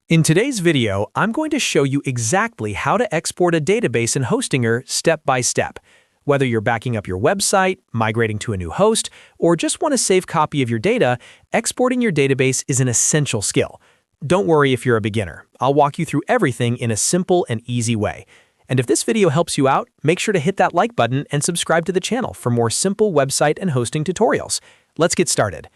In today's video, I'm going to show you exactly how to export a database in Hostinger step by step. Whether you're backing up your website, migrating to a new host, or just want a safe copy of your data, exporting your database is an essential skill. Don't worry if you're a beginner. I'll walk you through everything in a simple and easy way. And if this video helps you out, make sure to hit that like button and subscribe to the channel for more simple website and hosting tutorials. Let's get started.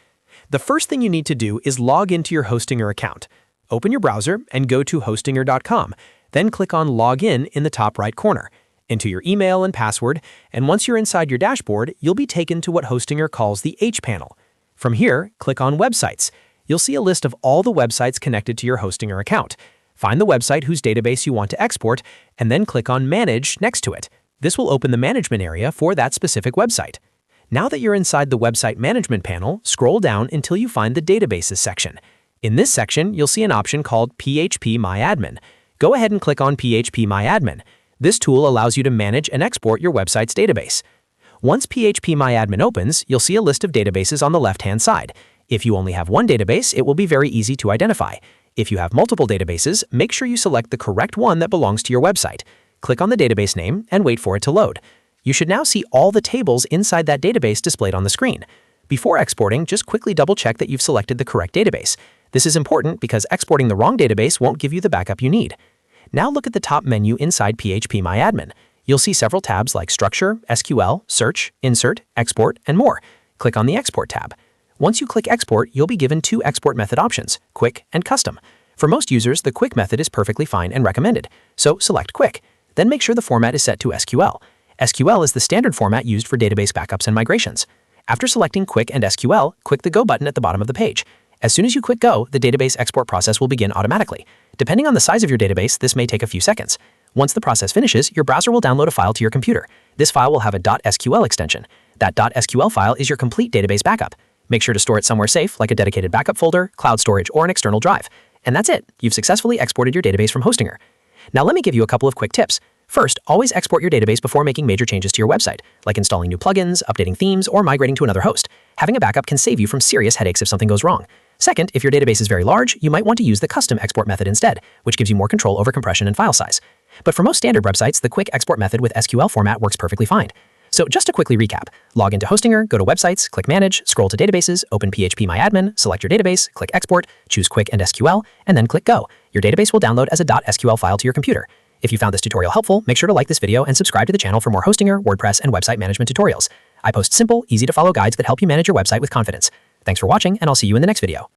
The first thing you need to do is log into your Hostinger account. Open your browser and go to hostinger.com. Then click on Login in the top right corner. Enter your email and password, and once you're inside your dashboard, you'll be taken to what Hostinger calls the hPanel. From here, click on Websites. You'll see a list of all the websites connected to your Hostinger account. Find the website whose database you want to export, and then click on Manage next to it. This will open the management area for that specific website. Now that you're inside the Website Management panel, scroll down until you find the Databases section. In this section, you'll see an option called phpMyAdmin. Go ahead and click on phpMyAdmin. This tool allows you to manage and export your website's database. Once phpMyAdmin opens, you'll see a list of databases on the left-hand side. If you only have one database, it will be very easy to identify. If you have multiple databases, make sure you select the correct one that belongs to your website. Click on the database name and wait for it to load. You should now see all the tables inside that database displayed on the screen. Before exporting, just quickly double-check that you've selected the correct database. This is important because exporting the wrong database won't give you the backup you need. Now look at the top menu inside phpMyAdmin. You'll see several tabs like Structure, SQL, Search, Insert, Export, and more. Click on the Export tab. Once you click Export, you'll be given two export method options, Quick and Custom. For most users, the Quick method is perfectly fine and recommended, so select Quick. Then make sure the format is set to SQL. SQL is the standard format used for database backups and migrations. After selecting Quick and SQL, click the Go button at the bottom of the page. As soon as you click Go, the database export process will begin automatically. Depending on the size of your database, this may take a few seconds. Once the process finishes, your browser will download a file to your computer. This file will have a .sql extension. That .sql file is your complete database backup. Make sure to store it somewhere safe, like a dedicated backup folder, cloud storage, or an external drive. And that's it. You've successfully exported your database from Hostinger. Now let me give you a couple of quick tips. First, always export your database before making major changes to your website, like installing new plugins, updating themes, or migrating to another host. Having a backup can save you from serious headaches if something goes wrong. Second, if your database is very large, you might want to use the custom export method instead, which gives you more control over compression and file size. But for most standard websites, the quick export method with SQL format works perfectly fine. So just to quickly recap, log into Hostinger, go to Websites, click Manage, scroll to Databases, open phpMyAdmin, select your database, click Export, choose Quick and SQL, and then click Go. Your database will download as a .sql file to your computer. If you found this tutorial helpful, make sure to like this video and subscribe to the channel for more Hostinger, WordPress, and website management tutorials. I post simple, easy-to-follow guides that help you manage your website with confidence. Thanks for watching, and I'll see you in the next video.